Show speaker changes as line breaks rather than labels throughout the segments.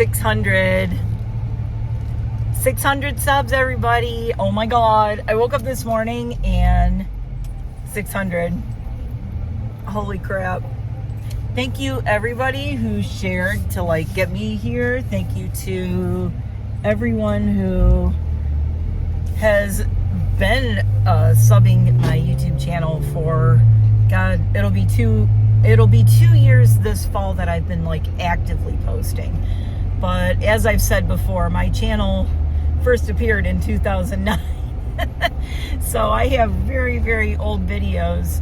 600 subs, everybody. Oh my God. I woke up this morning and 600. Holy crap. Thank you everybody who shared to like get me here. Thank you to everyone who has been subbing my YouTube channel for, God, it'll be 2 years this fall that I've been like actively posting. But as I've said before, my channel first appeared in 2009. So I have very, very old videos,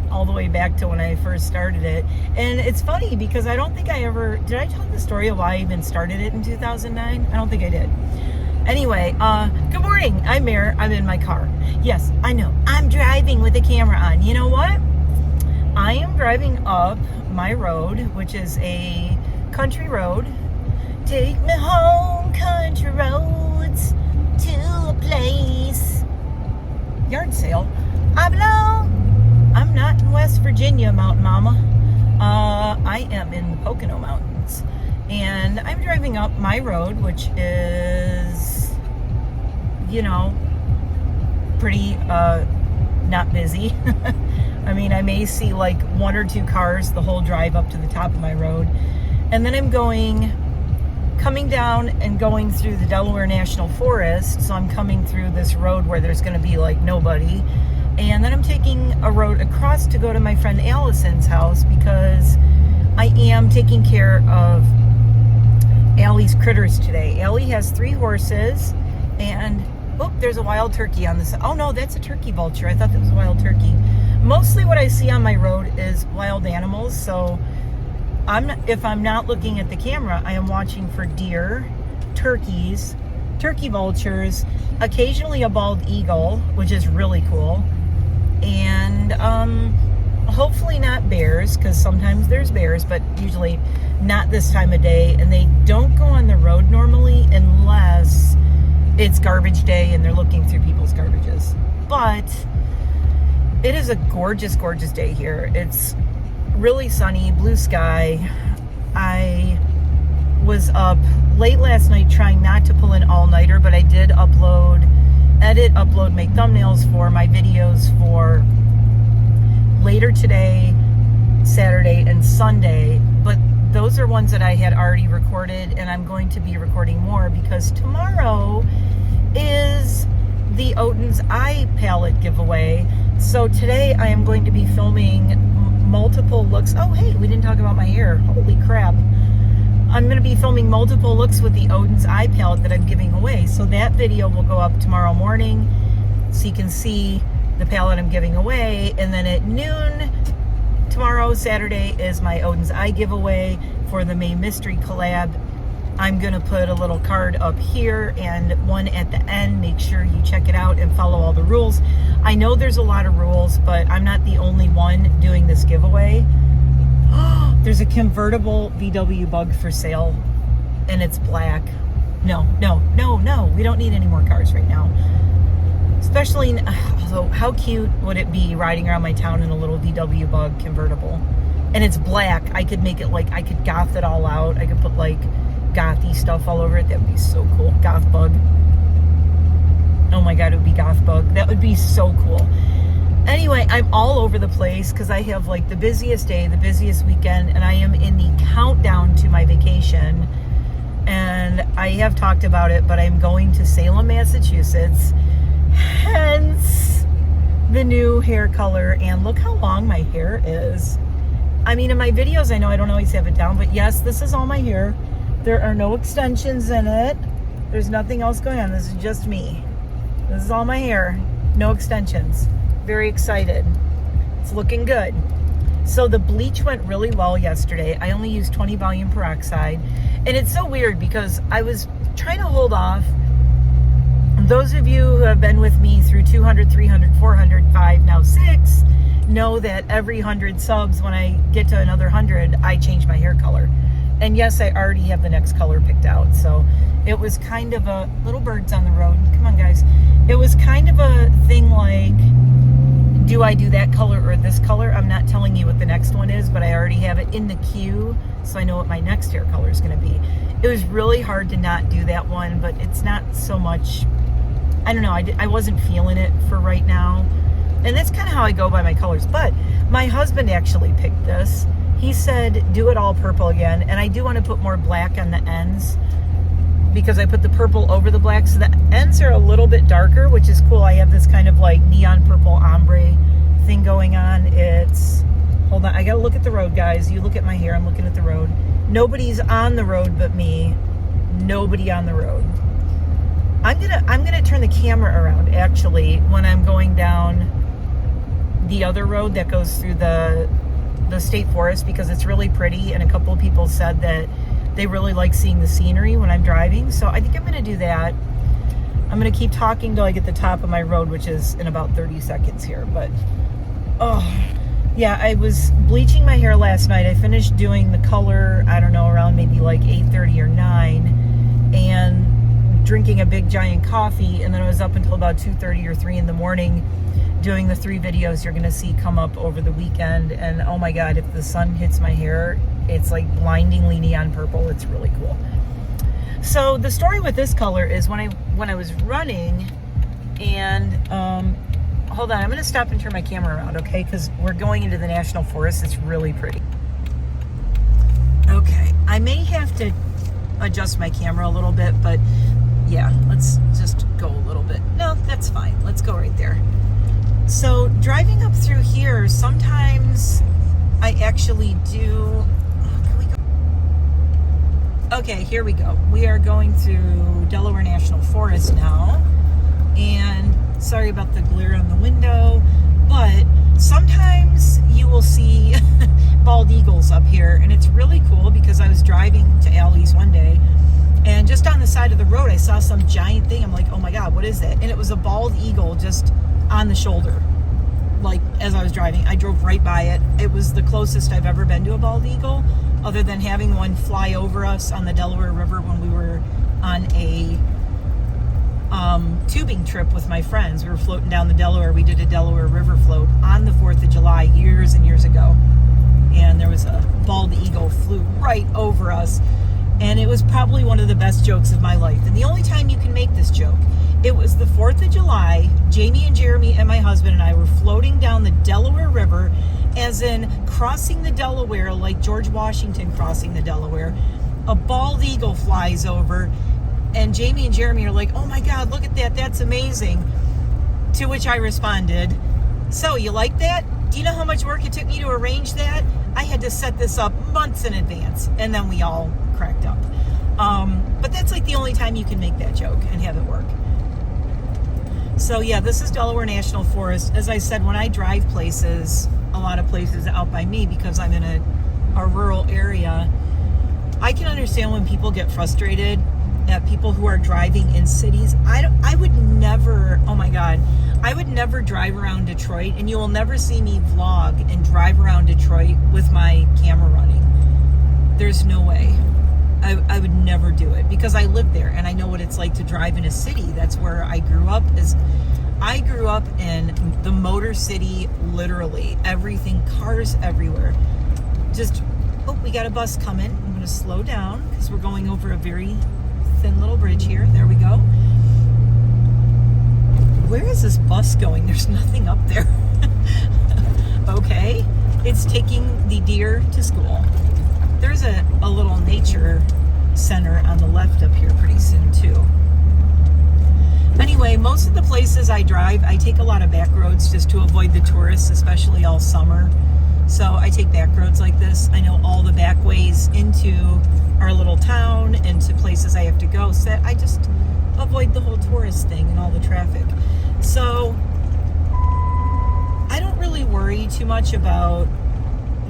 all the way back to when I first started it. And it's funny because I don't think I ever, did I tell the story of why I even started it in 2009? I don't think I did. Anyway, good morning. I'm Mare. I'm in my car. Yes, I know. I'm driving with the camera on. You know what? I am driving up my road, which is a country road. Take me home, country roads, to a place. Yard sale. I belong. I'm not in West Virginia, Mountain Mama. I am in the Pocono Mountains. And I'm driving up my road, which is, you know, pretty not busy. I mean, I may see like 1 or 2 cars the whole drive up to the top of my road. And then I'm coming down and going through the Delaware National Forest. So I'm coming through this road where there's going to be like nobody. And then I'm taking a road across to go to my friend Allison's house because I am taking care of Allie's critters today. Allie has 3 horses and, oh, there's a wild turkey on this. Oh no, that's a turkey vulture. I thought that was a wild turkey. Mostly what I see on my road is wild animals. So if I'm not looking at the camera, I am watching for deer, turkeys, turkey vultures, occasionally a bald eagle, which is really cool. And hopefully not bears, because sometimes there's bears, but usually not this time of day. And they don't go on the road normally unless it's garbage day and they're looking through people's garbages. But it is a gorgeous, gorgeous day here. It's really sunny, blue sky. I was up late last night trying not to pull an all-nighter, but I did edit, upload, make thumbnails for my videos for later today, Saturday, and Sunday. But those are ones that I had already recorded, and I'm going to be recording more because tomorrow is the Oden's Eye palette giveaway. So today I am going to be filming multiple looks. Oh, hey, we didn't talk about my hair. Holy crap. I'm going to be filming multiple looks with the Oden's Eye palette that I'm giving away. So that video will go up tomorrow morning so you can see the palette I'm giving away. And then at noon tomorrow, Saturday, is my Oden's Eye giveaway for the May Mystery collab. I'm going to put a little card up here and one at the end. Make sure you check it out and follow all the rules. I know there's a lot of rules, but I'm not the only one doing this giveaway. There's a convertible VW Bug for sale, and it's black. No. We don't need any more cars right now. Especially, although, how cute would it be riding around my town in a little VW Bug convertible? And it's black. I could make it like, I could goth it all out. I could put like gothy stuff all over it. That would be so cool. Goth Bug. Oh my God, it would be Goth Bug. That would be so cool. Anyway, I'm all over the place because I have like the busiest day, the busiest weekend, and I am in the countdown to my vacation. And I have talked about it, but I'm going to Salem, Massachusetts, hence the new hair color. And look how long my hair is. I mean, in my videos, I know I don't always have it down, but yes, this is all my hair. There are no extensions in it. There's nothing else going on. This is just me. This is all my hair. No extensions. Very excited. It's looking good. So the bleach went really well yesterday. I only used 20 volume peroxide. And it's so weird because I was trying to hold off. Those of you who have been with me through 200, 300, 400, 5, now 6, know that every 100 subs, when I get to another 100, I change my hair color. And yes, I already have the next color picked out. So it was kind of a, little birds on the road. Come on, guys. It was kind of a thing like, do I do that color or this color? I'm not telling you what the next one is, but I already have it in the queue, so I know what my next hair color is going to be. It was really hard to not do that one, but it's not so much, I don't know, I wasn't feeling it for right now. And that's kind of how I go by my colors. But my husband actually picked this. He said, do it all purple again. And I do want to put more black on the ends, because I put the purple over the black, so the ends are a little bit darker, which is cool. I have this kind of like neon purple ombre thing going on. It's, hold on, I gotta look at the road, guys. You look at my hair, I'm looking at the road. Nobody's on the road but me. Nobody on the road. I'm gonna turn the camera around actually when I'm going down the other road that goes through the state forest, because it's really pretty, and a couple of people said that they really like seeing the scenery when I'm driving. So I think I'm going to do that. I'm going to keep talking till I get the top of my road, which is in about 30 seconds here. But, oh, yeah, I was bleaching my hair last night. I finished doing the color, I don't know, around maybe like 8:30 or 9, and drinking a big giant coffee. And then I was up until about 2:30 or 3 in the morning doing the 3 videos you're going to see come up over the weekend. And oh my God, if the sun hits my hair, it's like blindingly neon purple. It's really cool. So the story with this color is when I was running, and hold on, I'm going to stop and turn my camera around, okay? Because we're going into the national forest. It's really pretty. Okay, I may have to adjust my camera a little bit, but yeah, let's just go a little bit. No, that's fine. Let's go right there. So driving up through here, sometimes I actually do. Okay, here we go. We are going through Delaware National Forest now. And sorry about the glare on the window, but sometimes you will see bald eagles up here. And it's really cool, because I was driving to Allie's one day, and just on the side of the road, I saw some giant thing. I'm like, oh my God, what is that? And it was a bald eagle just on the shoulder. Like, as I was driving, I drove right by it. It was the closest I've ever been to a bald eagle, other than having one fly over us on the Delaware River when we were on a tubing trip with my friends. We were floating down the Delaware. We did a Delaware River float on the 4th of July years and years ago. And there was a bald eagle flew right over us. And it was probably one of the best jokes of my life. And the only time you can make this joke, it was the 4th of July. Jamie and Jeremy and my husband and I were floating down the Delaware River, as in crossing the Delaware like George Washington crossing the Delaware. A bald eagle flies over, and Jamie and Jeremy are like, oh my God, look at that, that's amazing. To which I responded, so you like that? Do you know how much work it took me to arrange that? I had to set this up months in advance. And then we all cracked up. But that's like the only time you can make that joke and have it work. So yeah, this is Delaware National Forest. As I said, when I drive places, a lot of places out by me, because I'm in a rural area, I can understand when people get frustrated at people who are driving in cities. I would never, oh my God, I would never drive around Detroit, and you will never see me vlog and drive around Detroit with my camera running. There's no way. I would never do it, because I live there and I know what it's like to drive in a city. That's where I grew up. I grew up in the Motor City, literally. Everything, cars everywhere. Just, oh, we got a bus coming. I'm going to slow down because we're going over a very thin little bridge here. There we go. Where is this bus going? There's nothing up there. Okay. It's taking the deer to school. There's a little nature center on the left up here pretty soon too. Anyway, most of the places I drive, I take a lot of back roads just to avoid the tourists, especially all summer. So I take back roads like this. I know all the back ways into our little town and to places I have to go, so that I just avoid the whole tourist thing and all the traffic. So I don't really worry too much about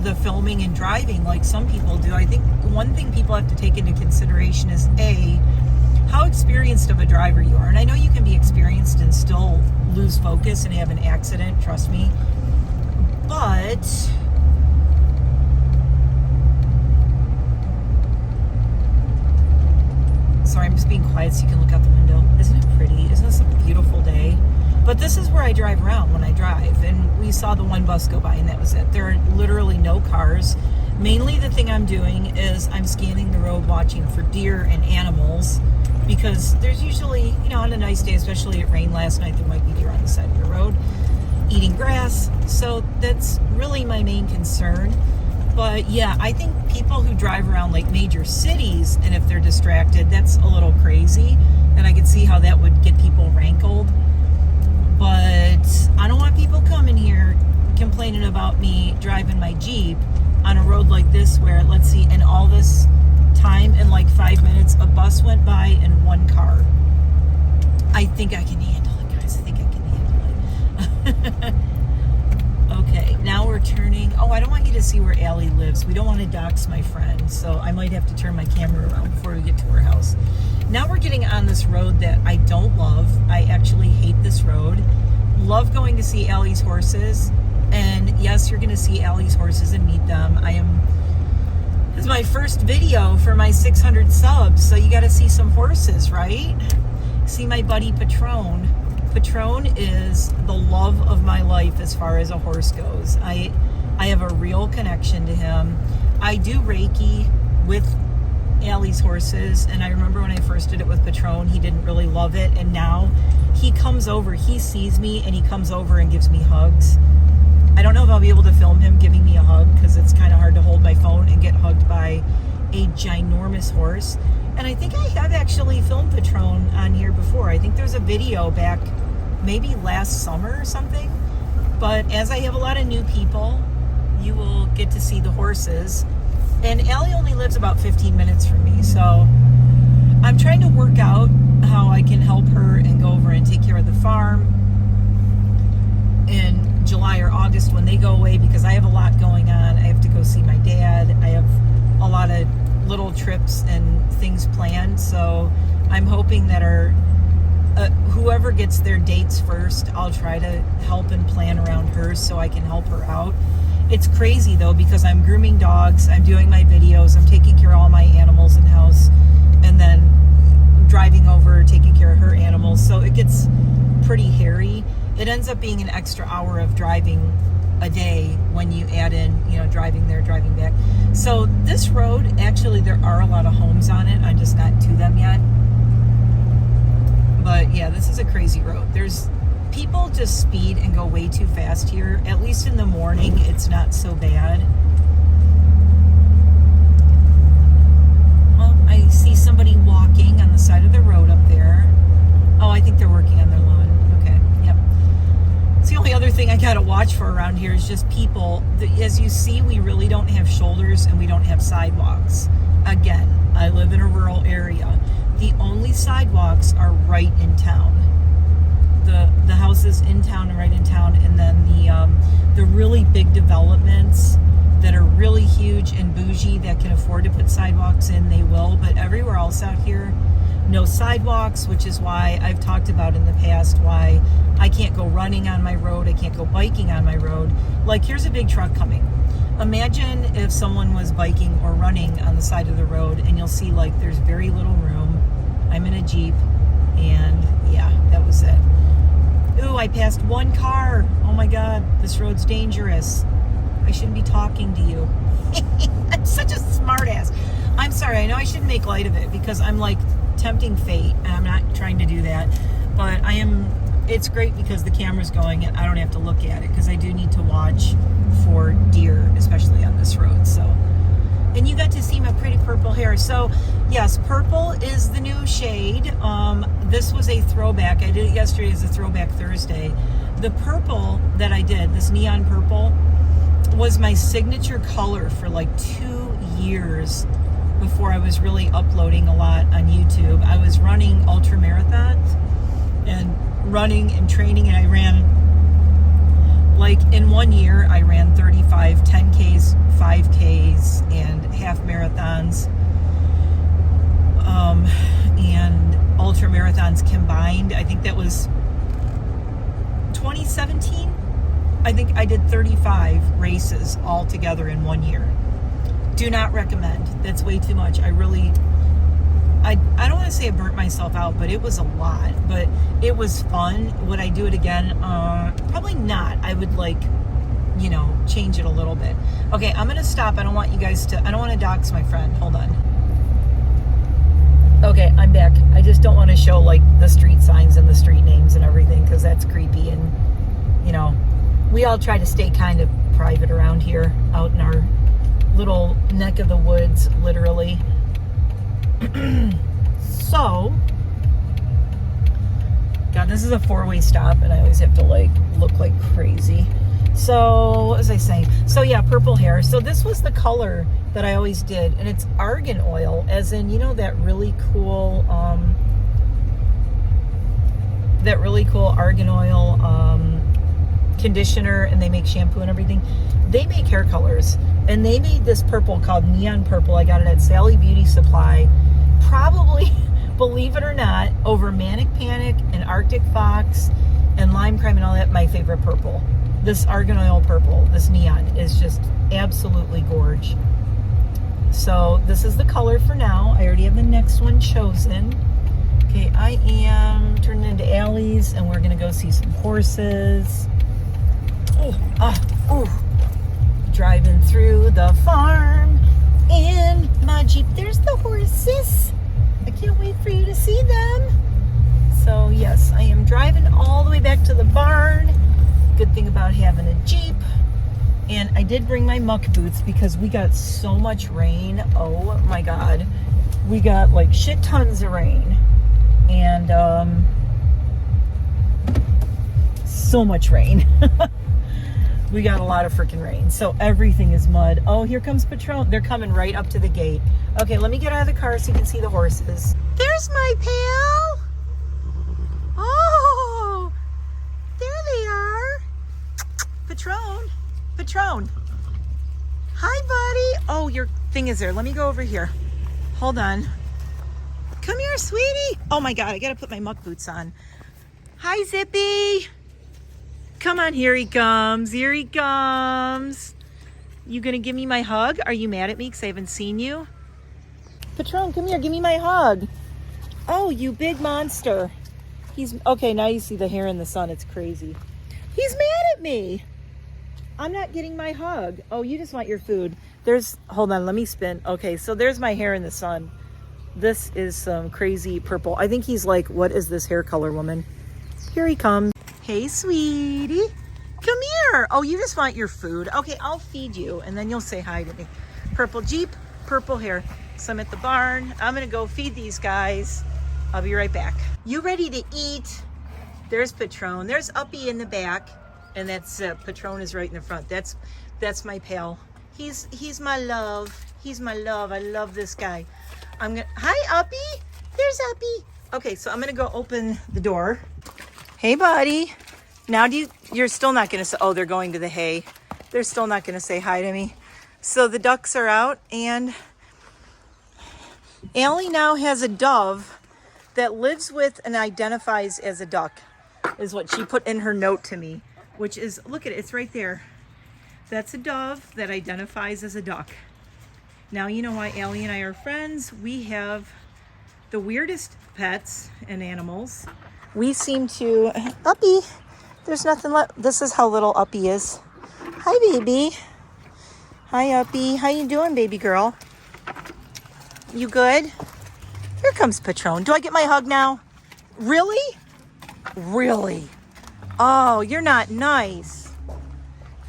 the filming and driving like some people do. I think one thing people have to take into consideration is how experienced of a driver you are. And I know you can be experienced and still lose focus and have an accident, trust me. But sorry, I'm just being quiet so you can look out the window. Isn't it pretty? Isn't this a beautiful day? But this is where I drive around when I drive. And we saw the one bus go by and that was it. There are literally no cars. Mainly the thing I'm doing is I'm scanning the road, watching for deer and animals, because there's usually, on a nice day, especially it rained last night, there might be deer on the side of the road eating grass. So that's really my main concern. But yeah, I think people who drive around like major cities, and if they're distracted, that's a little crazy. And I could see how that would get people rankled. But I don't want people coming here complaining about me driving my Jeep on a road like this where, let's see, in all this time, in like 5 minutes, a bus went by and one car. I think I can handle it, guys. I think I can handle it. Okay, now we're turning. Oh, I don't want you to see where Allie lives. We don't want to dox my friend, so I might have to turn my camera around before we get to her house. Now we're getting on this road that I don't love. I actually hate this road. Love going to see Allie's horses. And yes, you're going to see Allie's horses and meet them. This is my first video for my 600 subs, so you got to see some horses, right? See my buddy Patron. Patron is the love of my life as far as a horse goes. I have a real connection to him. I do Reiki with Allie's horses, and I remember when I first did it with Patron, he didn't really love it, and now he comes over, he sees me, and he comes over and gives me hugs. I don't know if I'll be able to film him giving me a hug, because it's kind of hard to hold my phone and get hugged by a ginormous horse. And I think I have actually filmed Patron on here before. I think there's a video back maybe last summer or something. But as I have a lot of new people, you will get to see the horses. And Allie only lives about 15 minutes from me, so I'm trying to work out how I can help her and go over and take care of the farm in July or August when they go away, because I have a lot going on. I have to go see my dad. I have a lot of little trips and things planned, so I'm hoping that whoever gets their dates first, I'll try to help and plan around hers so I can help her out. It's crazy though, because I'm grooming dogs, I'm doing my videos, I'm taking care of all my animals in house, and then driving over, taking care of her animals. So it gets pretty hairy. It ends up being an extra hour of driving a day when you add in, driving there, driving back. So this road, actually, there are a lot of homes on it. I'm just not to them yet. But yeah, this is a crazy road. People just speed and go way too fast here. At least in the morning, it's not so bad. Well, I see somebody walking on the side of the road up there. Oh, I think they're working on their lawn. Okay, yep. It's the only other thing I gotta watch for around here is just people. As you see, we really don't have shoulders and we don't have sidewalks. Again, I live in a rural area. The only sidewalks are right in town. The houses in town and right in town, and then the really big developments that are really huge and bougie that can afford to put sidewalks in, they will. But everywhere else out here, no sidewalks, which is why I've talked about in the past why I can't go running on my road, I can't go biking on my road. Like, here's a big truck coming. Imagine if someone was biking or running on the side of the road, and you'll see like there's very little room. I'm in a Jeep, and yeah, that was it. Ooh, I passed one car. Oh my God, this road's dangerous. I shouldn't be talking to you. I'm such a smart ass. I'm sorry, I know I shouldn't make light of it because I'm like tempting fate, and I'm not trying to do that. But it's great because the camera's going and I don't have to look at it, because I do need to watch for deer, especially on this road. So, and you got to see my pretty purple hair. So yes, purple is the new shade. This was a throwback. I did it yesterday as a throwback Thursday. The purple that I did, this neon purple, was my signature color for like 2 years before I was really uploading a lot on YouTube. I was running ultra marathons and running and training, and I ran, like in 1 year, I ran 35 10Ks, 5Ks, and half marathons, and ultra marathons combined. I think that was 2017. I think I did 35 races all together in 1 year. Do not recommend. That's way too much. I I don't want to say I burnt myself out, but it was a lot. But it was fun. Would I do it again? Probably not. I would like, you know, change it a little bit. Okay, I'm going to stop. I don't want you guys to, I don't want to dox my friend. Hold on. Okay, I'm back. I just don't want to show like the street signs and the street names and everything because that's creepy. And, you know, we all try to stay kind of private around here, out in our little neck of the woods, literally. So, God, this is a 4-way stop, and I always have to like look like crazy. So, what was I saying? So yeah, purple hair. So this was the color that I always did, and it's argan oil, as in, you know, that really cool argan oil conditioner, and they make shampoo and everything. They make hair colors, and they made this purple called Neon Purple. I got it at Sally Beauty Supply. Probably, believe it or not, over Manic Panic and Arctic Fox and Lime Crime and all that, my favorite purple. This argan oil purple, this neon, is just absolutely gorge. So this is the color for now. I already have the next one chosen. Okay, I am turning into alleys, and we're gonna go see some horses. Driving through the farm in my Jeep. There's the horses. I can't wait for you to see them. So yes, I am driving all the way back to the barn. Good thing about having a Jeep. And I did bring my muck boots because we got so much rain. Oh my God. We got like shit tons of rain. And so much rain. We got a lot of freaking rain. So everything is mud. Oh, here comes Patron. They're coming right up to the gate. Okay, let me get out of the car so you can see the horses. There's my pal. Oh, there they are. Patron. Hi, buddy. Oh, your thing is there. Let me go over here. Hold on. Come here, sweetie. Oh my God, I gotta put my muck boots on. Hi, Zippy. Come on, here he comes. Here he comes. You gonna give me my hug? Are you mad at me because I haven't seen you? Patron, come here, give me my hug. Oh, you big monster. Okay, now you see the hair in the sun. It's crazy. He's mad at me. I'm not getting my hug. Oh, you just want your food. Hold on, let me spin. Okay, so there's my hair in the sun. This is some crazy purple. I think he's like, what is this hair color, woman? Here he comes. Hey, sweetie. Come here. Oh, you just want your food. Okay, I'll feed you, and then you'll say hi to me. Purple Jeep, purple hair. So I'm at the barn. I'm going to go feed these guys. I'll be right back. You ready to eat? There's Patron. There's Uppy in the back, and that's Patron is right in the front. That's my pal. He's my love. He's my love. I love this guy. Hi, Uppy. There's Uppy. Okay, so I'm going to go open the door. Hey, buddy. Now you're still not going to say, oh, they're going to the hay. They're still not going to say hi to me. So the ducks are out, and Allie now has a dove that lives with and identifies as a duck, is what she put in her note to me, which is, look at it, it's right there. That's a dove that identifies as a duck. Now you know why Allie and I are friends. We have the weirdest pets and animals. We seem to, Uppy, there's nothing left. This is how little Uppy is. Hi, baby. Hi, Uppy. How you doing, baby girl? You good? Here comes Patron. Do I get my hug now? Really? Really? Oh, you're not nice.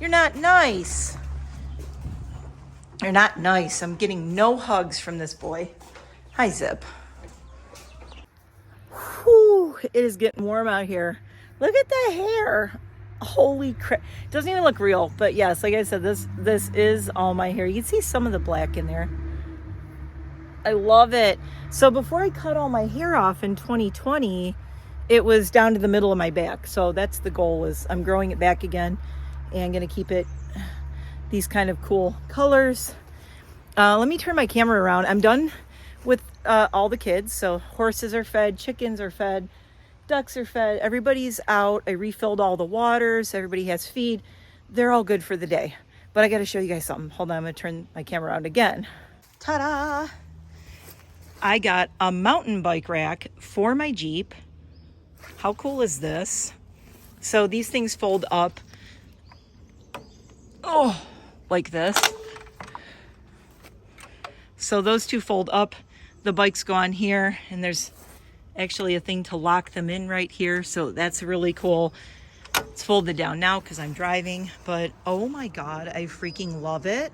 You're not nice. You're not nice. I'm getting no hugs from this boy. Hi, Zip. Whew, it is getting warm out here. Look at the hair. Holy crap. Doesn't even look real, but yes, like I said, this is all my hair. You can see some of the black in there. I love it. So before I cut all my hair off in 2020, it was down to the middle of my back. So that's the goal, is I'm growing it back again and going to keep it these kind of cool colors. Let me turn my camera around. I'm done with all the kids. So horses are fed, chickens are fed, ducks are fed, everybody's out. I refilled all the waters, everybody has feed. They're all good for the day. But I got to show you guys something. Hold on, I'm going to turn my camera around again. Ta-da! I got a mountain bike rack for my Jeep. How cool is this? So these things fold up, like this. So those two fold up, the bikes go on here, and there's actually a thing to lock them in right here. So that's really cool. It's folded down now because I'm driving, but oh my God, I freaking love it.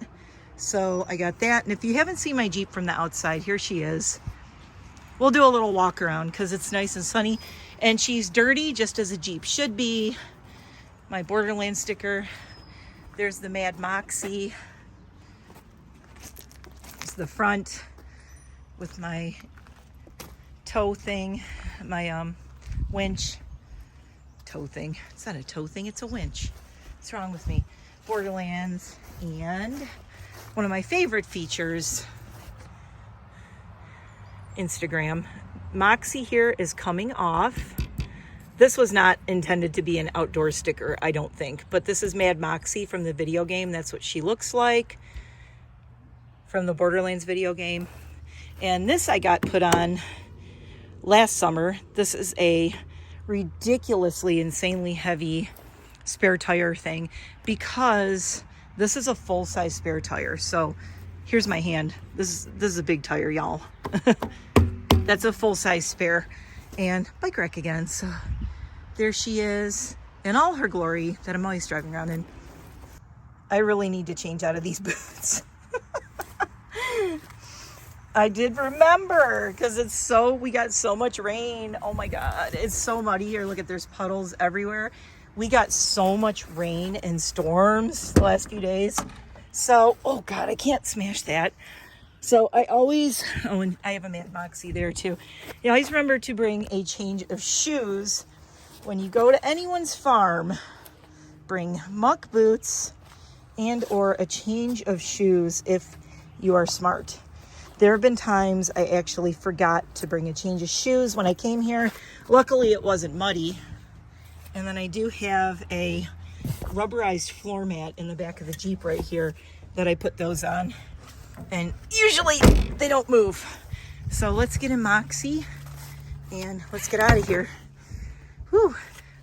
So I got that. And if you haven't seen my Jeep from the outside, here she is. We'll do a little walk around because it's nice and sunny, and she's dirty just as a Jeep should be. My Borderland sticker. There's the Mad Moxie. It's the front with my tow thing, my winch. Tow thing. It's not a tow thing, it's a winch. What's wrong with me? Borderlands. And one of my favorite features, Instagram. Moxie here is coming off. This was not intended to be an outdoor sticker, I don't think, but this is Mad Moxie from the video game. That's what she looks like from the Borderlands video game. And this I got put on last summer. This is a ridiculously, insanely heavy spare tire thing because this is a full-size spare tire. So here's my hand. This is a big tire, y'all. That's a full-size spare. And bike rack again. So there she is in all her glory that I'm always driving around in. I really need to change out of these boots. I did remember because we got so much rain. Oh my God, it's so muddy here. Look at, there's puddles everywhere. We got so much rain and storms the last few days. So, oh God, I can't smash that. So I always, and I have a Mad Moxie there too. You always remember to bring a change of shoes when you go to anyone's farm. Bring muck boots and or a change of shoes if you are smart. There have been times I actually forgot to bring a change of shoes when I came here. Luckily, it wasn't muddy. And then I do have a rubberized floor mat in the back of the Jeep right here that I put those on. And usually they don't move. So let's get in Moxie and let's get out of here. Whew.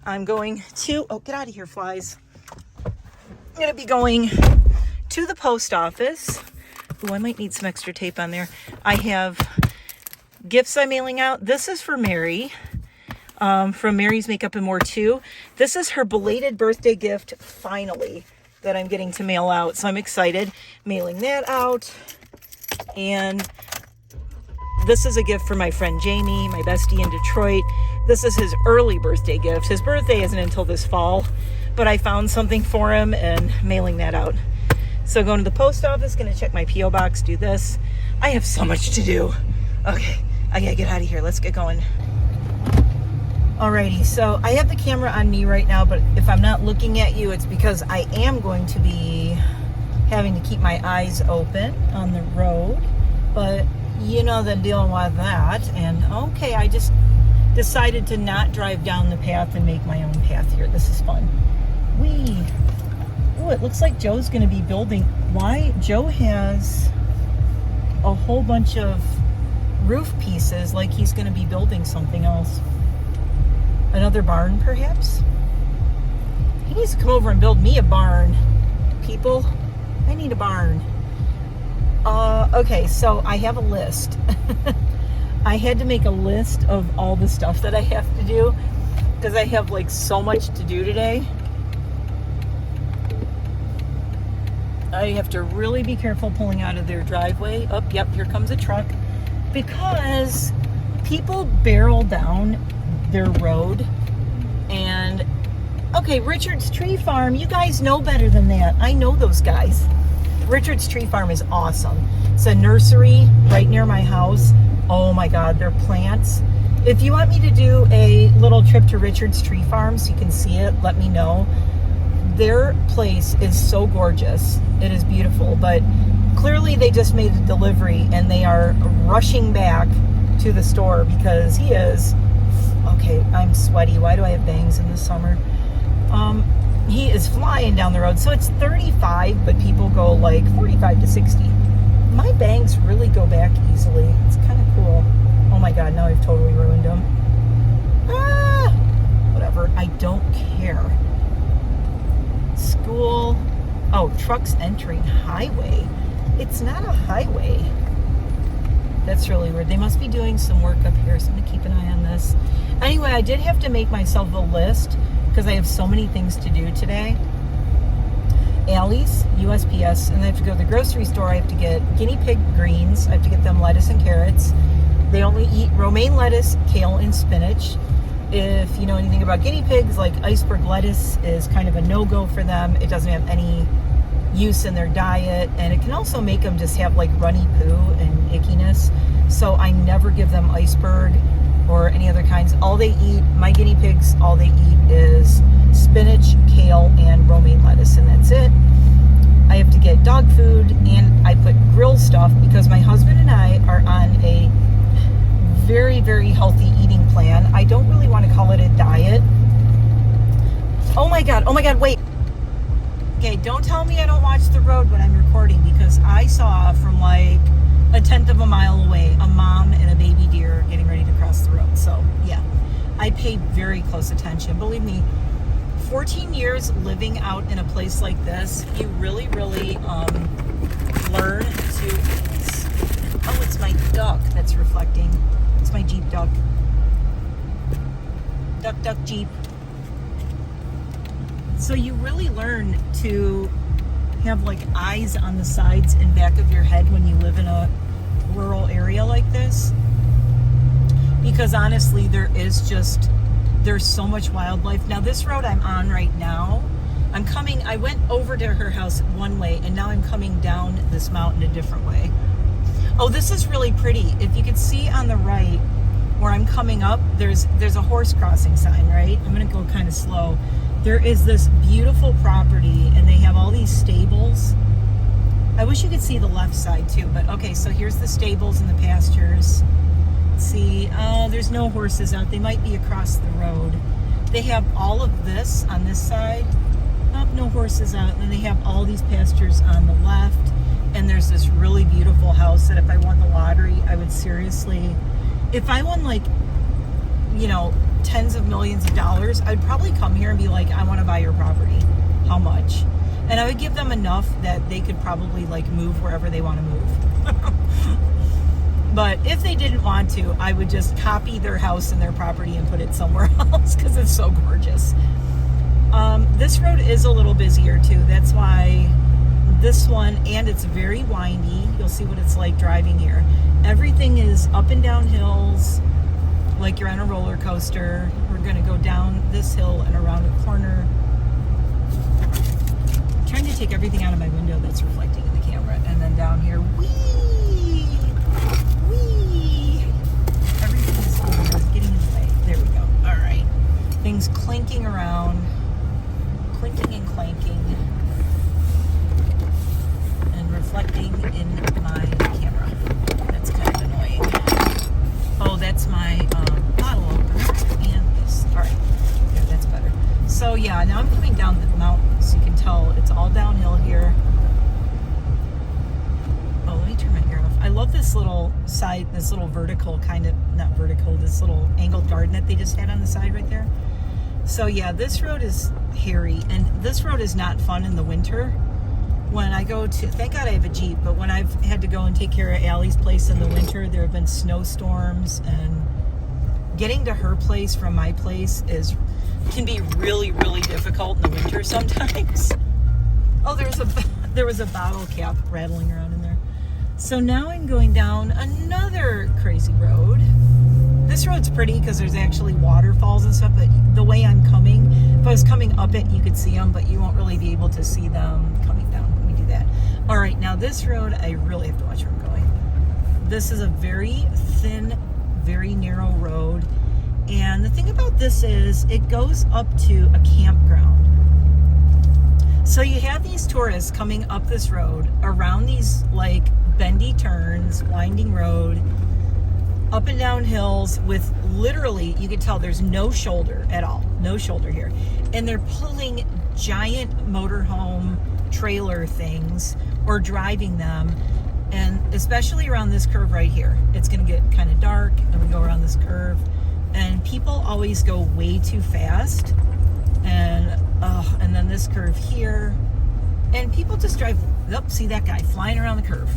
I'm going to, get out of here, flies. I'm going to be going to the post office. Oh, I might need some extra tape on there. I have gifts I'm mailing out. This is for Mary, from Mary's Makeup and More too. This is her belated birthday gift, finally, that I'm getting to mail out. So I'm excited. Mailing that out. And this is a gift for my friend Jamie, my bestie in Detroit. This is his early birthday gift. His birthday isn't until this fall, but I found something for him and mailing that out. So going to the post office, gonna check my P.O. box, do this. I have so much to do. Okay, I gotta get out of here. Let's get going. Alrighty, so I have the camera on me right now, but if I'm not looking at you, it's because I am going to be having to keep my eyes open on the road. But you know the deal with that. And okay, I just decided to not drive down the path and make my own path here. This is fun. Oh, it looks like Joe's going to be building. Why? Joe has a whole bunch of roof pieces, like he's going to be building something else. Another barn, perhaps? He needs to come over and build me a barn. People, I need a barn. Okay, so I have a list. I had to make a list of all the stuff that I have to do because I have like so much to do today. I have to really be careful pulling out of their driveway. Oh, yep, here comes a truck. Because people barrel down their road. And, okay, Richard's Tree Farm, you guys know better than that. I know those guys. Richard's Tree Farm is awesome. It's a nursery right near my house. Oh my God, their plants. If you want me to do a little trip to Richard's Tree Farm so you can see it, let me know. Their place is so gorgeous. It is beautiful, but clearly they just made a delivery and they are rushing back to the store because he is, okay, I'm sweaty. Why do I have bangs in the summer? He is flying down the road. So it's 35, but people go like 45 to 60. My bangs really go back easily. It's kind of cool. Oh my God, now I've totally ruined them. Ah, whatever, I don't care. School. Oh, trucks entering highway. It's not a highway. That's really weird. They must be doing some work up here, so I'm gonna keep an eye on this. Anyway, I did have to make myself a list because I have so many things to do today. Allie's, USPS, and I have to go to the grocery store. I have to get guinea pig greens. I have to get them lettuce and carrots. They only eat romaine lettuce, kale, and spinach. If you know anything about guinea pigs, like iceberg lettuce is kind of a no-go for them. It doesn't have any use in their diet, and it can also make them just have like runny poo and ickiness. So I never give them iceberg or any other kinds. All they eat, my guinea pigs, all they eat is spinach, kale, and romaine lettuce, and that's it. I have to get dog food, and I put grill stuff because my husband and I are on a very, very healthy eating plan. I don't really want to call it a diet. Oh my God, wait. Okay, don't tell me I don't watch the road when I'm recording, because I saw from like a tenth of a mile away a mom and a baby deer getting ready to cross the road. So yeah, I paid very close attention. Believe me, 14 years living out in a place like this, you really, really learn to... Oh, it's my duck that's reflecting. It's my Jeep duck. Duck, duck, Jeep. So you really learn to have like eyes on the sides and back of your head when you live in a rural area like this. Because honestly, there's so much wildlife. Now this road I'm on right now, I went over to her house one way, and now I'm coming down this mountain a different way. Oh, this is really pretty. If you could see on the right where I'm coming up, there's a horse crossing sign, right? I'm gonna go kind of slow. There is this beautiful property, and they have all these stables. I wish you could see the left side too, but okay, so here's the stables and the pastures. Let's see, oh, there's no horses out. They might be across the road. They have all of this on this side. Oh, no horses out. And then they have all these pastures on the left. And there's this really beautiful house that if I won the lottery, I would seriously, if I won like, you know, tens of millions of dollars, I'd probably come here and be like, I want to buy your property. How much? And I would give them enough that they could probably like move wherever they want to move. But if they didn't want to, I would just copy their house and their property and put it somewhere else because it's so gorgeous. This road is a little busier too. That's why this one, and it's very windy. You'll see what it's like driving here. Everything is up and down hills, like you're on a roller coaster. We're gonna go down this hill and around a corner. I'm trying to take everything out of my window that's reflecting in the camera, and then down here, whee, whee. Everything is getting in the way. There we go. All right. Things clinking around, clinking and clanking, and reflecting in my camera. That's kind of annoying. Oh, that's my bottle opener and this. All right, yeah, that's better. So yeah, now I'm coming down the mountain, so you can tell it's all downhill here. Oh, let me turn my air off. I love this little side, this little vertical kind of, not vertical, this little angled garden that they just had on the side right there. So yeah, this road is hairy, and this road is not fun in the winter. When I go to, thank God I have a Jeep, but when I've had to go and take care of Allie's place in the winter, there have been snowstorms, and getting to her place from my place can be really, really difficult in the winter sometimes. Oh, there was a bottle cap rattling around in there. So now I'm going down another crazy road. This road's pretty because there's actually waterfalls and stuff, but the way I'm coming, if I was coming up it, you could see them, but you won't really be able to see them coming down. Let me do that. All right, now this road, I really have to watch where I'm going. This is a very thin, very narrow road. And the thing about this is it goes up to a campground. So you have these tourists coming up this road around these like bendy turns, winding road, up and down hills with literally, you can tell there's no shoulder at all, no shoulder here. And they're pulling giant motorhome trailer things or driving them. And especially around this curve right here, it's going to get kind of dark, and we go around this curve, and people always go way too fast, and then this curve here, and people just drive. Oh, see that guy flying around the curve.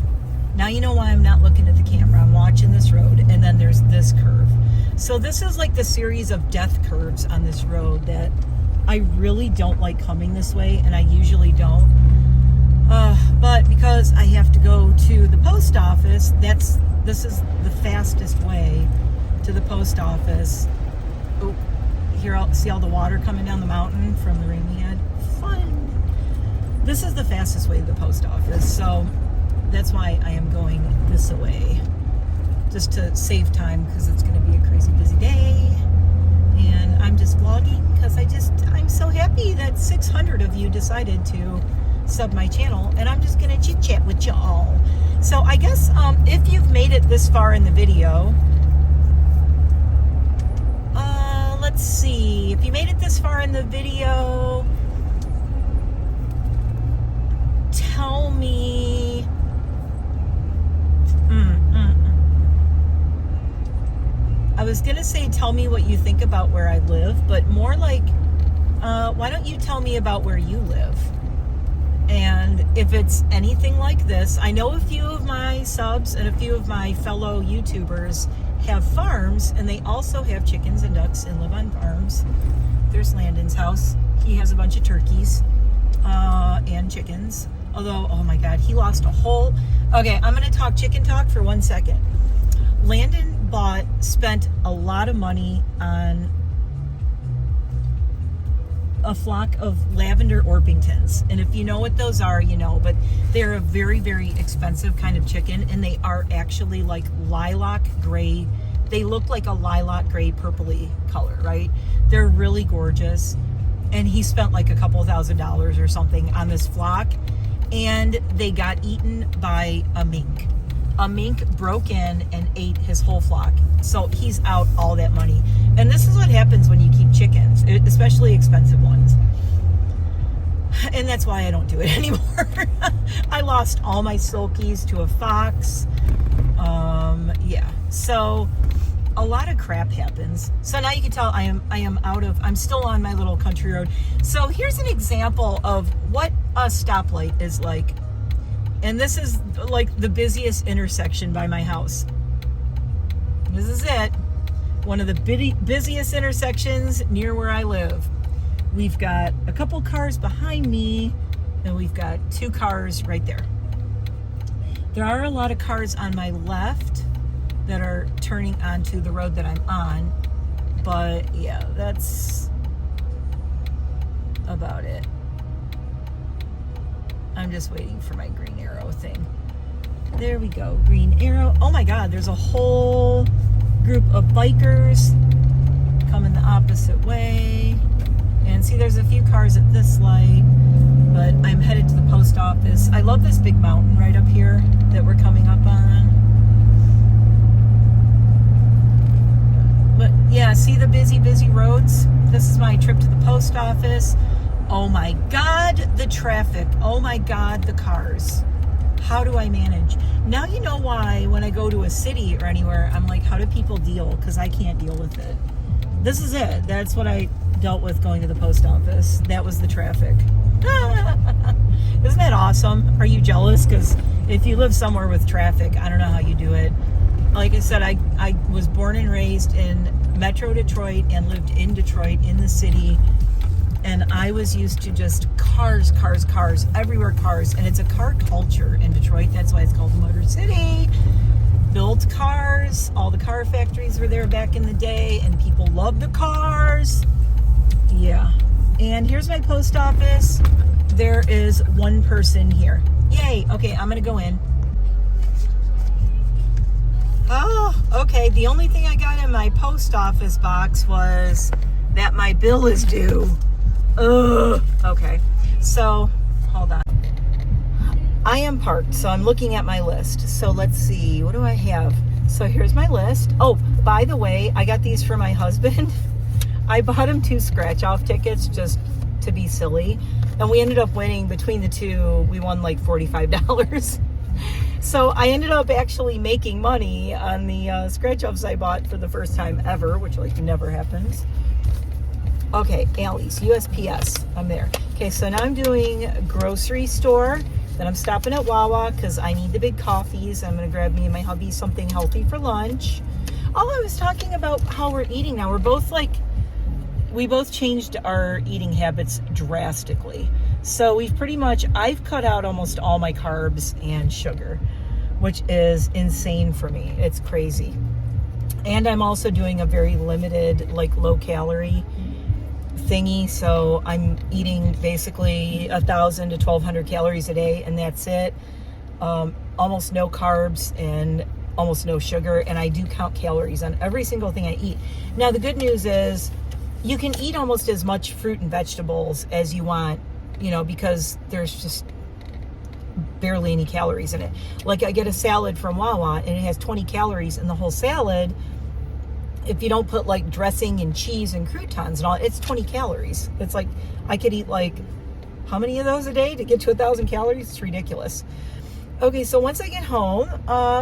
Now you know why I'm not looking at the camera. I'm watching this road, and then there's this curve. So this is like the series of death curves on this road that I really don't like coming this way, and I usually don't. But because I have to go to the post office, this is the fastest way to the post office. Oh, here, see all the water coming down the mountain from the rain we had? Fun. This is the fastest way to the post office, so that's why I am going this way, just to save time, because it's going to be a crazy busy day. And I'm just vlogging because I'm so happy that 600 of you decided to sub my channel, and I'm just gonna chit chat with y'all. So I guess if you've made it this far in the video, let's see, if you made it this far in the video, tell me I was gonna say tell me what you think about where I live, but more like why don't you tell me about where you live? And if it's anything like this, I know a few of my subs and a few of my fellow YouTubers have farms, and they also have chickens and ducks and live on farms. There's Landon's house. He has a bunch of turkeys and chickens. Although, oh my God, he lost a whole... Okay, I'm going to talk chicken talk for 1 second. Landon spent a lot of money on a flock of lavender Orpingtons, and if you know what those are, you know, but they're a very, very expensive kind of chicken, and they are actually like lilac gray. They look like a lilac gray purpley color, right? They're really gorgeous, and he spent like a couple $1,000s or something on this flock, and they got eaten by a mink. A mink broke in and ate his whole flock. So he's out all that money. And this is what happens when you keep chickens, especially expensive ones. And that's why I don't do it anymore. I lost all my silkies to a fox. Yeah. So a lot of crap happens. So now you can tell I'm still on my little country road. So here's an example of what a stoplight is like. And this is like the busiest intersection by my house. This is it. One of the busiest intersections near where I live. We've got a couple cars behind me, and we've got 2 cars right there. There are a lot of cars on my left that are turning onto the road that I'm on. But yeah, that's about it. I'm just waiting for my green arrow thing. There we go, green arrow. Oh my God, there's a whole group of bikers coming the opposite way. And see, there's a few cars at this light, but I'm headed to the post office. I love this big mountain right up here that we're coming up on. But yeah, see the busy roads? This is my trip to the post office. Oh my God, the traffic. Oh my God, the cars. How do I manage? Now you know why when I go to a city or anywhere, I'm like, how do people deal? Because I can't deal with it. This is it. That's what I dealt with going to the post office. That was the traffic. Isn't that awesome? Are you jealous? Because if you live somewhere with traffic, I don't know how you do it. Like I said, I was born and raised in Metro Detroit and lived in Detroit in the city. And I was used to just cars, everywhere cars. And it's a car culture in Detroit. That's why it's called Motor City. Built cars. All the car factories were there back in the day. And people loved the cars. Yeah. And here's my post office. There is one person here. Yay. Okay, I'm going to go in. Oh, okay. The only thing I got in my post office box was that my bill is due. Okay, so hold on. I am parked, so I'm looking at my list. So let's see, what do I have? So here's my list. Oh, by the way, I got these for my husband. I bought him 2 scratch-off tickets just to be silly, and we ended up winning between the 2. We won like $45. So I ended up actually making money on the scratch-offs I bought for the first time ever, which like never happens. Okay, Allie's, USPS, I'm there. Okay, so now I'm doing grocery store. Then I'm stopping at Wawa because I need the big coffees. I'm going to grab me and my hubby something healthy for lunch. Oh, I was talking about how we're eating now. We're both like, we both changed our eating habits drastically. So we've pretty much, I've cut out almost all my carbs and sugar, which is insane for me. It's crazy. And I'm also doing a very limited, like low calorie thingy. So I'm eating basically 1,000 to 1,200 calories a day, and that's it. Almost no carbs and almost no sugar. And I do count calories on every single thing I eat. Now, the good news is you can eat almost as much fruit and vegetables as you want, you know, because there's just barely any calories in it. Like I get a salad from Wawa and it has 20 calories in the whole salad. If you don't put like dressing and cheese and croutons and all, it's 20 calories. It's like, I could eat like, how many of those a day to get to 1,000 calories? It's ridiculous. Okay, so once I get home,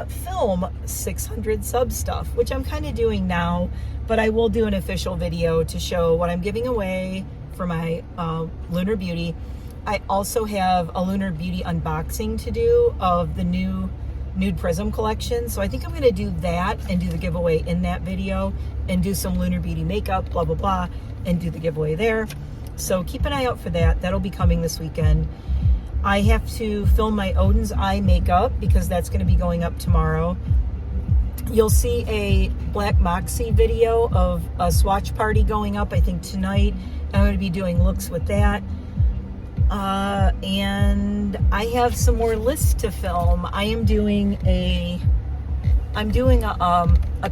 film 600 sub stuff, which I'm kind of doing now, but I will do an official video to show what I'm giving away for my Lunar Beauty. I also have a Lunar Beauty unboxing to do of the new Nude Prism collection. So I think I'm going to do that and do the giveaway in that video and do some Lunar Beauty makeup, blah, blah, blah, and do the giveaway there. So keep an eye out for that. That'll be coming this weekend. I have to film my Odin's Eye makeup because that's going to be going up tomorrow. You'll see a Black Moxie video of a swatch party going up, I think, tonight. I'm going to be doing looks with that. And I have some more lists to film. I'm doing a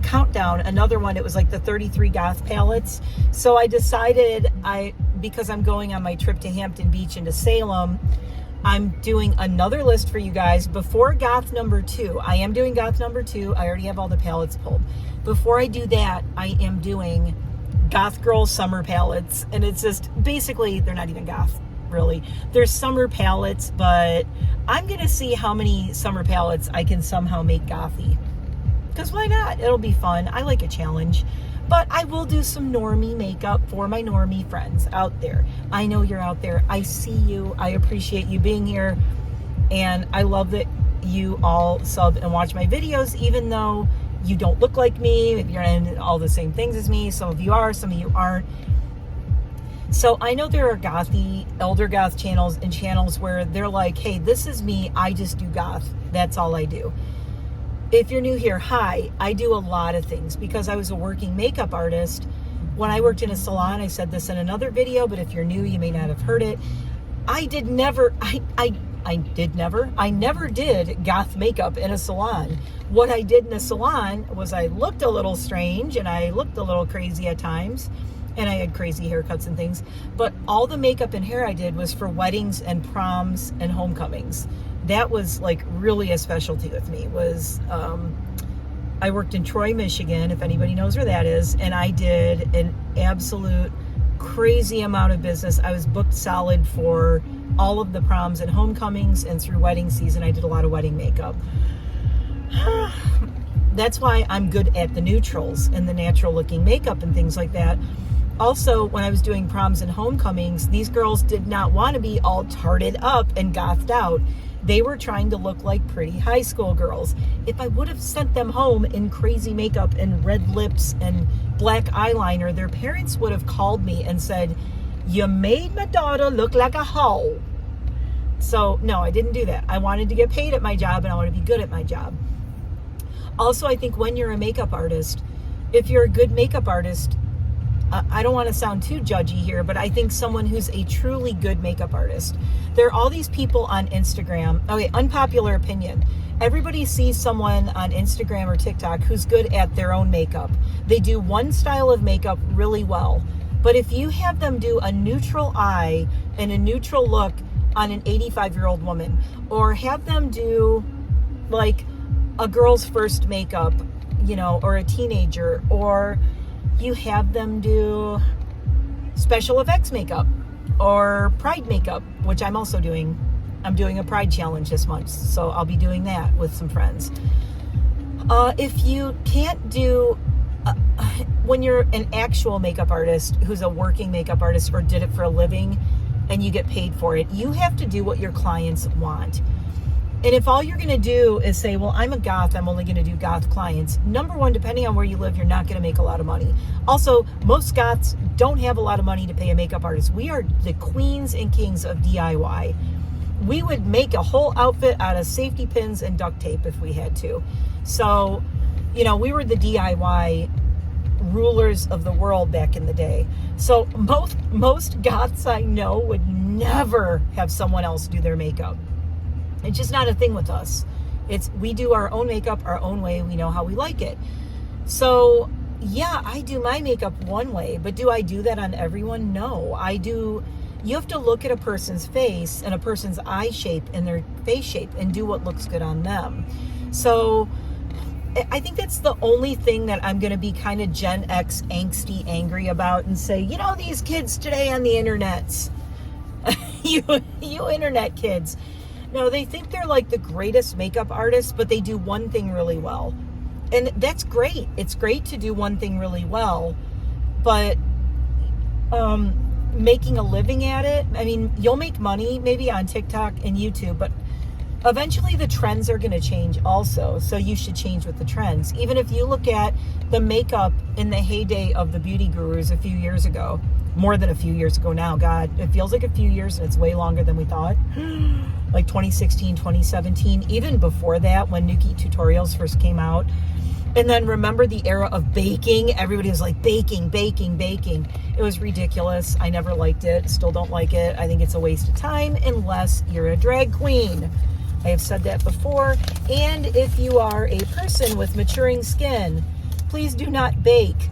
countdown, another one. It was like the 33 goth palettes. So I decided because I'm going on my trip to Hampton Beach and to Salem, I'm doing another list for you guys before goth number 2. I am doing goth number 2. I already have all the palettes pulled. Before I do that, I am doing goth girl summer palettes. And it's just, basically, they're not even goth. Really, there's summer palettes, but I'm gonna see how many summer palettes I can somehow make gothy, because why not? It'll be fun. I like a challenge. But I will do some normie makeup for my normie friends out there. I know you're out there. I see you. I appreciate you being here, and I love that you all sub and watch my videos, even though you don't look like me. If you're in all the same things as me, some of you are, some of you aren't. So I know there are gothy, elder goth channels and channels where they're like, hey, this is me. I just do goth. That's all I do. If you're new here, hi. I do a lot of things because I was a working makeup artist. When I worked in a salon, I said this in another video, but if you're new, you may not have heard it. I never did goth makeup in a salon. What I did in a salon was I looked a little strange and I looked a little crazy at times. And I had crazy haircuts and things. But all the makeup and hair I did was for weddings and proms and homecomings. That was like really a specialty with me. I worked in Troy, Michigan, if anybody knows where that is. And I did an absolute crazy amount of business. I was booked solid for all of the proms and homecomings, and through wedding season, I did a lot of wedding makeup. That's why I'm good at the neutrals and the natural looking makeup and things like that. Also, when I was doing proms and homecomings, these girls did not want to be all tarted up and gothed out. They were trying to look like pretty high school girls. If I would have sent them home in crazy makeup and red lips and black eyeliner, their parents would have called me and said, you made my daughter look like a hoe. So, no, I didn't do that. I wanted to get paid at my job, and I want to be good at my job. Also, I think when you're a makeup artist, if you're a good makeup artist, I don't want to sound too judgy here, but I think someone who's a truly good makeup artist. There are all these people on Instagram. Okay, unpopular opinion. Everybody sees someone on Instagram or TikTok who's good at their own makeup. They do one style of makeup really well. But if you have them do a neutral eye and a neutral look on an 85-year-old woman, or have them do like a girl's first makeup, you know, or a teenager, or you have them do special effects makeup or pride makeup, which I'm also doing I'm doing a Pride challenge this month, so I'll be doing that with some friends. If you can't do, when you're an actual makeup artist who's a working makeup artist or did it for a living and you get paid for it, you have to do what your clients want. And if all you're going to do is say, well, I'm a goth, I'm only going to do goth clients. Number one, depending on where you live, you're not going to make a lot of money. Also, most goths don't have a lot of money to pay a makeup artist. We are the queens and kings of DIY. We would make a whole outfit out of safety pins and duct tape if we had to. So, you know, we were the DIY rulers of the world back in the day. So most goths I know would never have someone else do their makeup. It's just not a thing with us. We do our own makeup our own way. We know how we like it. So yeah, I do my makeup one way, but do I do that on everyone? No, I do. You have to look at a person's face and a person's eye shape and their face shape and do what looks good on them. So I think that's the only thing that I'm going to be kind of Gen X angsty angry about and say, you know, these kids today on the internets, you internet kids. No, they think they're like the greatest makeup artists, but they do one thing really well. And that's great. It's great to do one thing really well, but making a living at it, I mean, you'll make money maybe on TikTok and YouTube, but eventually the trends are going to change also. So you should change with the trends. Even if you look at the makeup in the heyday of the beauty gurus a few years ago, more than a few years ago now, God, it feels like a few years and it's way longer than we thought. Like 2016, 2017, even before that, when Nuki tutorials first came out. And then remember the era of baking? Everybody was like, baking, baking, baking. It was ridiculous. I never liked it. Still don't like it. I think it's a waste of time unless you're a drag queen. I have said that before. And if you are a person with maturing skin, please do not bake.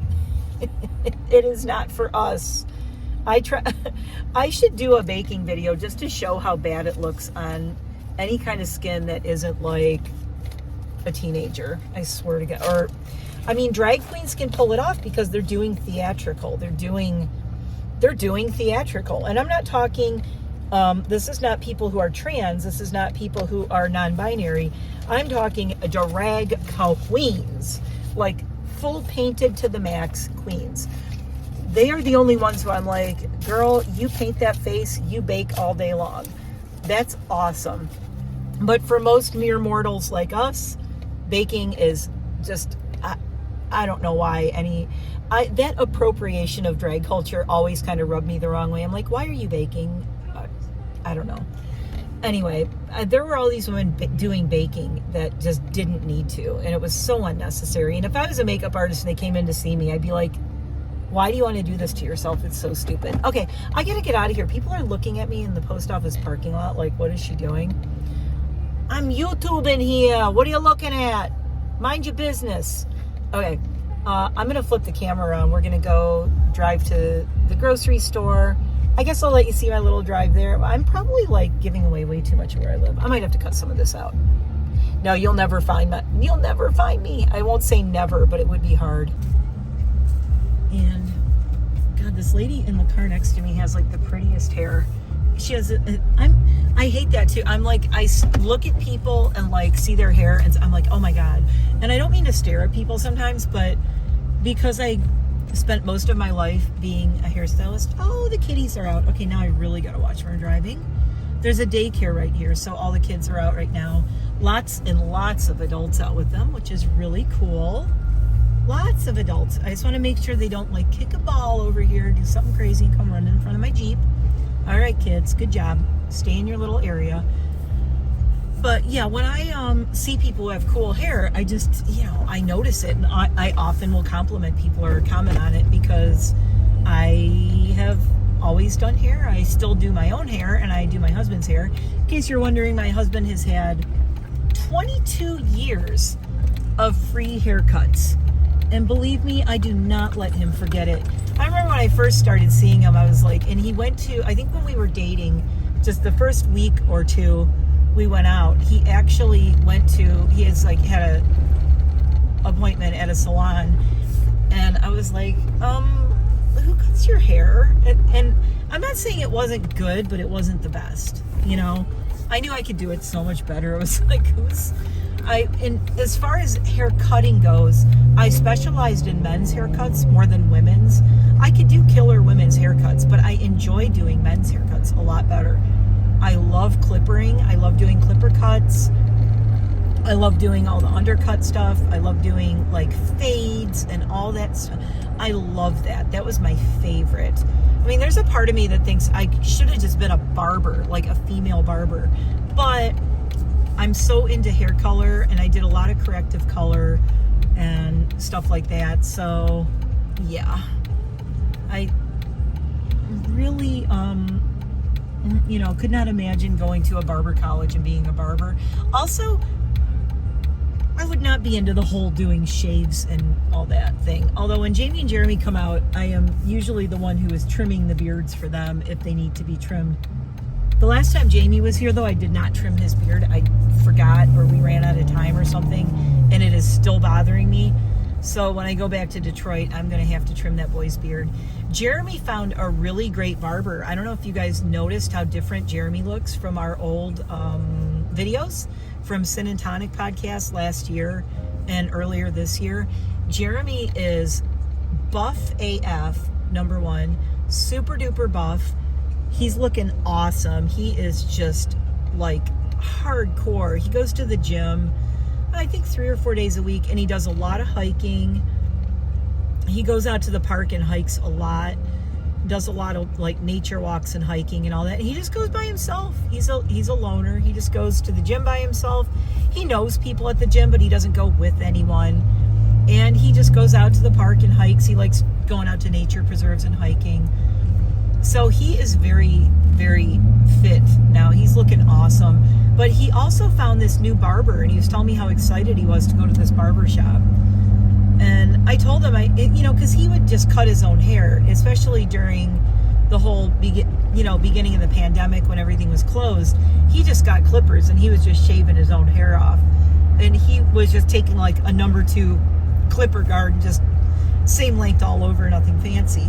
It is not for us. I should do a baking video just to show how bad it looks on any kind of skin that isn't like a teenager. I swear to God. Or, I mean, drag queens can pull it off because they're doing theatrical. They're doing theatrical. And I'm not talking, this is not people who are trans. This is not people who are non-binary. I'm talking drag queens, like full painted to the max queens. They are the only ones who I'm like, girl, you paint that face, you bake all day long. That's awesome. But for most mere mortals like us, baking is just, I don't know why that appropriation of drag culture always kind of rubbed me the wrong way. I'm like, why are you baking? I don't know. Anyway, there were all these women doing baking that just didn't need to, and it was so unnecessary. And if I was a makeup artist and they came in to see me, I'd be like, why do you want to do this to yourself? It's so stupid. Okay, I gotta get out of here. People are looking at me in the post office parking lot like, what is she doing? I'm YouTubing here. What are you looking at? Mind your business. Okay, I'm gonna flip the camera around. We're gonna go drive to the grocery store. I guess I'll let you see my little drive there. I'm probably like giving away way too much of where I live. I might have to cut some of this out. No, you'll never find me. I won't say never, but it would be hard. And God, this lady in the car next to me has like the prettiest hair. She has I hate that too. I'm like, I look at people and like see their hair and I'm like, oh my God. And I don't mean to stare at people sometimes, but because I spent most of my life being a hairstylist. Oh, the kitties are out. Okay, now I really got to watch where I'm driving. There's a daycare right here, so all the kids are out right now. Lots and lots of adults out with them, which is really cool. Lots of adults. I just want to make sure they don't like kick a ball over here, do something crazy and come running in front of my Jeep. All right, kids, good job. Stay in your little area. But yeah, when I see people who have cool hair, I just, I notice it. And I often will compliment people or comment on it because I have always done hair. I still do my own hair and I do my husband's hair. In case you're wondering, my husband has had 22 years of free haircuts. And believe me, I do not let him forget it. I remember when I first started seeing him, I was like, and he went to, I think when we were dating, just the first week or two, we went out. He actually went to, he has like had a appointment at a salon, and I was like, who cuts your hair? And I'm not saying it wasn't good, but it wasn't the best, I knew I could do it so much better. It was like, and as far as hair cutting goes, I specialized in men's haircuts more than women's. I could do killer women's haircuts, but I enjoy doing men's haircuts a lot better. I love clippering. I love doing clipper cuts. I love doing all the undercut stuff. I love doing like fades and all that stuff. I love that. That was my favorite. I mean, there's a part of me that thinks I should have just been a barber, like a female barber. But I'm so into hair color, and I did a lot of corrective color and stuff like that. So, yeah. I really, could not imagine going to a barber college and being a barber. Also, I would not be into the whole doing shaves and all that thing. Although when Jamie and Jeremy come out, I am usually the one who is trimming the beards for them if they need to be trimmed. The last time Jamie was here, though, I did not trim his beard. I forgot, or we ran out of time or something, and it is still bothering me. So when I go back to Detroit, I'm going to have to trim that boy's beard. Jeremy found a really great barber. I don't know if you guys noticed how different Jeremy looks from our old videos from Sin and Tonic podcast last year and earlier this year. Jeremy is buff AF, number one, super duper buff. He's looking awesome. He is just like hardcore. He goes to the gym, I think 3 or 4 days a week, and he does a lot of hiking. He goes out to the park and hikes a lot, does a lot of like nature walks and hiking and all that. And he just goes by himself. He's a loner. He just goes to the gym by himself. He knows people at the gym, but he doesn't go with anyone. And he just goes out to the park and hikes. He likes going out to nature preserves and hiking. So he is very, very fit now. He's looking awesome. But he also found this new barber, and he was telling me how excited he was to go to this barber shop. And I told him, because he would just cut his own hair, especially during the whole, beginning of the pandemic when everything was closed. He just got clippers, and he was just shaving his own hair off. And he was just taking like a number 2 clipper guard and just same length all over, nothing fancy.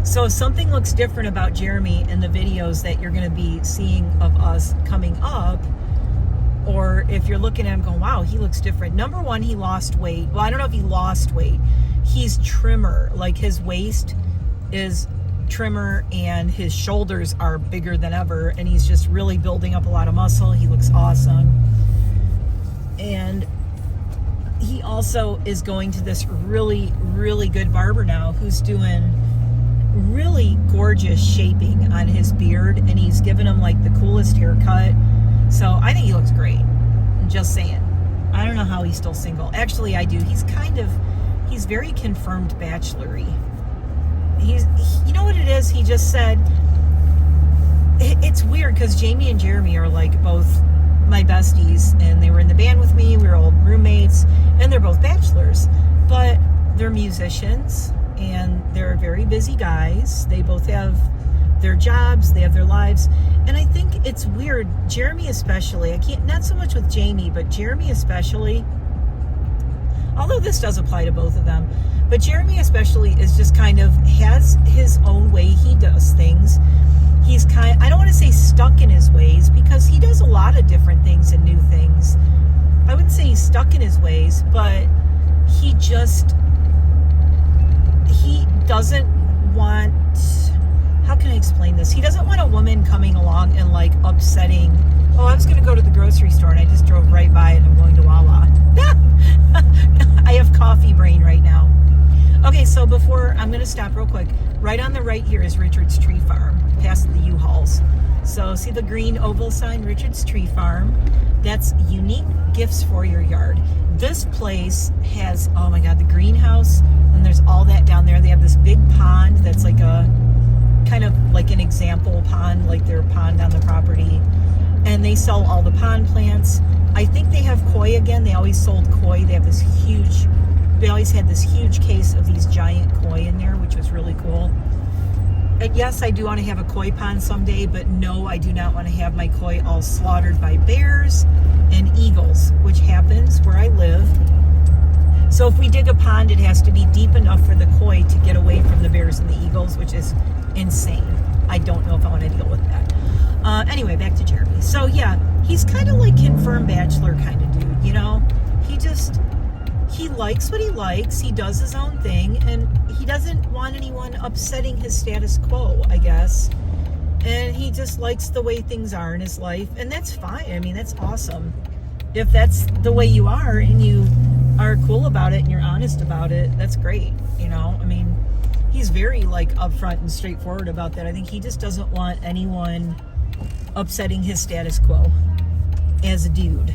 So if something looks different about Jeremy in the videos that you're going to be seeing of us coming up, or if you're looking at him going, wow, he looks different. Number one, he lost weight. Well, I don't know if he lost weight. He's trimmer. Like his waist is trimmer and his shoulders are bigger than ever. And he's just really building up a lot of muscle. He looks awesome. And he also is going to this really, really good barber now who's doing really gorgeous shaping on his beard. And he's given him like the coolest haircut. So I think he looks great. I'm just saying. I don't know how he's still single. Actually, I do. He's very confirmed bachelor-y. You know what it is? He just said, it's weird because Jamie and Jeremy are like both my besties, and they were in the band with me. We were old roommates, and they're both bachelors, but they're musicians, and they're very busy guys. They both have their jobs, they have their lives, and I think it's weird, Jeremy especially, not so much with Jamie, but Jeremy especially, although this does apply to both of them, but Jeremy especially is just kind of has his own way he does things. He's I don't want to say stuck in his ways, because he does a lot of different things and new things. I wouldn't say he's stuck in his ways, but he doesn't want, how can I explain this? He doesn't want a woman coming along and like upsetting, oh, I was going to go to the grocery store and I just drove right by it and I'm going to Wawa. I have coffee brain right now. Okay, so I'm going to stop real quick. Right on the right here is Richard's Tree Farm, past the U-Hauls. So see the green oval sign, Richard's Tree Farm? That's unique gifts for your yard. This place has, oh my God, the greenhouse, and there's all that down there. They have this big pond that's like a, kind of like an example pond, like their pond on the property. And they sell all the pond plants. I think they have koi again. They always sold koi. They always had this huge case of these giant koi in there, which was really cool. And yes, I do want to have a koi pond someday, but no, I do not want to have my koi all slaughtered by bears and eagles, which happens where I live. So if we dig a pond, it has to be deep enough for the koi to get away from the bears and the eagles, which is insane. I don't know if I want to deal with that. Anyway, back to Jeremy. So yeah, he's kind of like confirmed bachelor kind of dude, you know? He likes what he likes, he does his own thing, and he doesn't want anyone upsetting his status quo, I guess. And he just likes the way things are in his life, and that's fine. I mean, that's awesome. If that's the way you are and you are cool about it and you're honest about it, that's great, you know? I mean, he's very like upfront and straightforward about that. I think he just doesn't want anyone upsetting his status quo as a dude.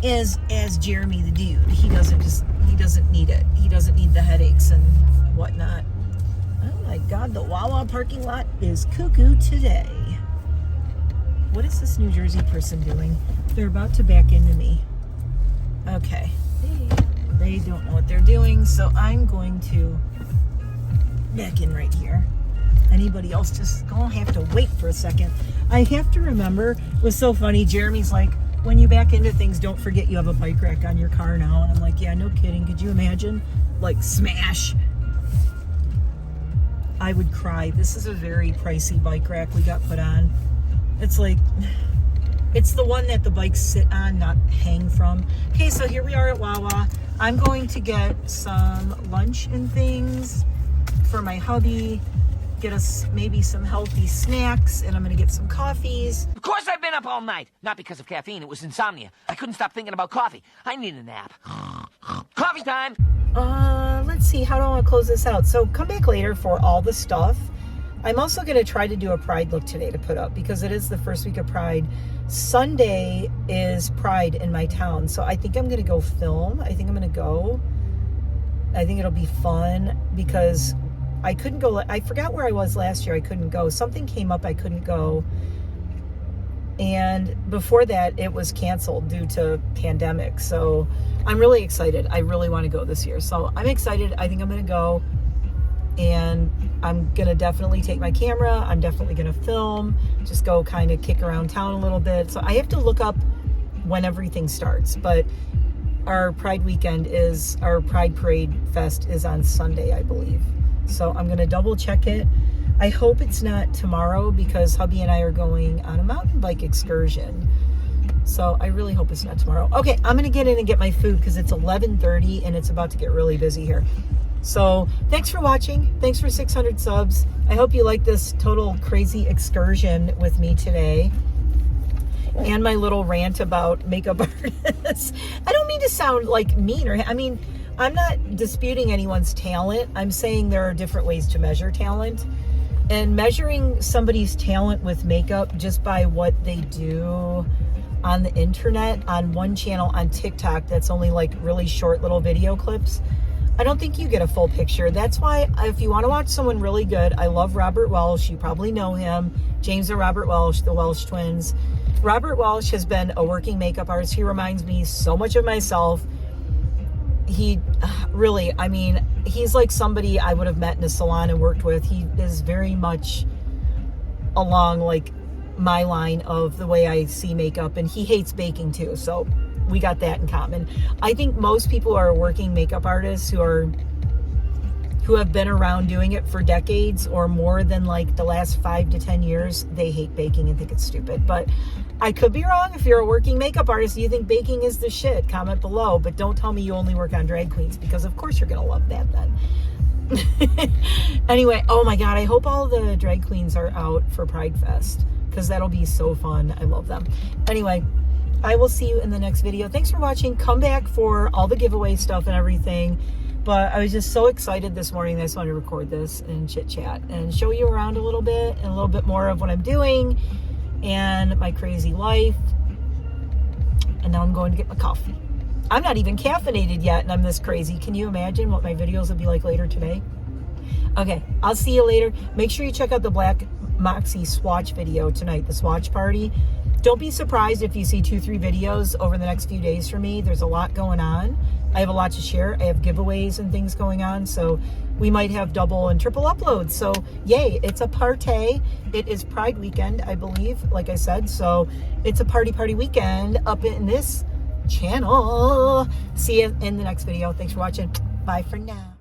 As Jeremy the dude, he doesn't need it. He doesn't need the headaches and whatnot. Oh my God, the Wawa parking lot is cuckoo today. What is this New Jersey person doing? They're about to back into me. Okay. They don't know what they're doing, so I'm going to back in right here. Anybody else just gonna have to wait for a second. I have to remember, it was so funny, Jeremy's like, when you back into things, don't forget you have a bike rack on your car now. And I'm like, yeah, no kidding. Could you imagine? Like, smash. I would cry. This is a very pricey bike rack we got put on. It's like, it's the one that the bikes sit on, not hang from. Okay, so here we are at Wawa. I'm going to get some lunch and things for my hubby. Get us maybe some healthy snacks, and I'm gonna get some coffees.
Of course I've been up all night. Not because of caffeine, it was insomnia. I couldn't stop thinking about coffee. I need a nap. Coffee time!
Let's see, how do I want to close this out? So come back later for all the stuff. I'm also gonna try to do a Pride look today to put up, because it is the first week of Pride. Sunday is Pride in my town, so I think I'm gonna go film. I think I'm gonna go. I think it'll be fun, because I couldn't go. I forgot where I was last year. I couldn't go. Something came up. I couldn't go. And before that, it was canceled due to pandemic. So I'm really excited. I really want to go this year. So I'm excited. I think I'm going to go. And I'm going to definitely take my camera. I'm definitely going to film. Just go kind of kick around town a little bit. So I have to look up when everything starts. But our Pride weekend is, our Pride Parade Fest is on Sunday, I believe. So I'm going to double check it. I hope it's not tomorrow, because hubby and I are going on a mountain bike excursion. So I really hope it's not tomorrow. Okay, I'm going to get in and get my food, because it's 11:30 and it's about to get really busy here. So thanks for watching. Thanks for 600 subs. I hope you like this total crazy excursion with me today. And my little rant about makeup artists. I don't mean to sound like mean, or I mean, I'm not disputing anyone's talent. I'm saying there are different ways to measure talent. And measuring somebody's talent with makeup just by what they do on the internet, on one channel on TikTok that's only like really short little video clips, I don't think you get a full picture. That's why if you want to watch someone really good, I love Robert Welsh. You probably know him. James and Robert Welsh, the Welsh twins. Robert Welsh has been a working makeup artist. He reminds me so much of myself. He really, I mean, he's like somebody I would have met in a salon and worked with. He is very much along like my line of the way I see makeup, and he hates baking too. So we got that in common. I think most people who are working makeup artists who have been around doing it for decades or more than like the last 5 to 10 years, they hate baking and think it's stupid. But I could be wrong. If you're a working makeup artist and you think baking is the shit, comment below. But don't tell me you only work on drag queens, because of course you're going to love that then. Anyway, oh my God, I hope all the drag queens are out for Pride Fest, because that'll be so fun. I love them. Anyway, I will see you in the next video. Thanks for watching. Come back for all the giveaway stuff and everything. But I was just so excited this morning that I just wanted to record this and chit chat and show you around a little bit and a little bit more of what I'm doing and my crazy life. And now I'm going to get my coffee. I'm not even caffeinated yet and I'm this crazy. Can you imagine what my videos will be like later today? Okay, I'll see you later. Make sure you check out the Black Moxie swatch video tonight, the swatch party. Don't be surprised if you see 2-3 videos over the next few days from me. There's a lot going on. I have a lot to share. I have giveaways and things going on. So we might have double and triple uploads. So yay, it's a party. It is Pride weekend, I believe, like I said. So it's a party weekend up in this channel. See you in the next video. Thanks for watching. Bye for now.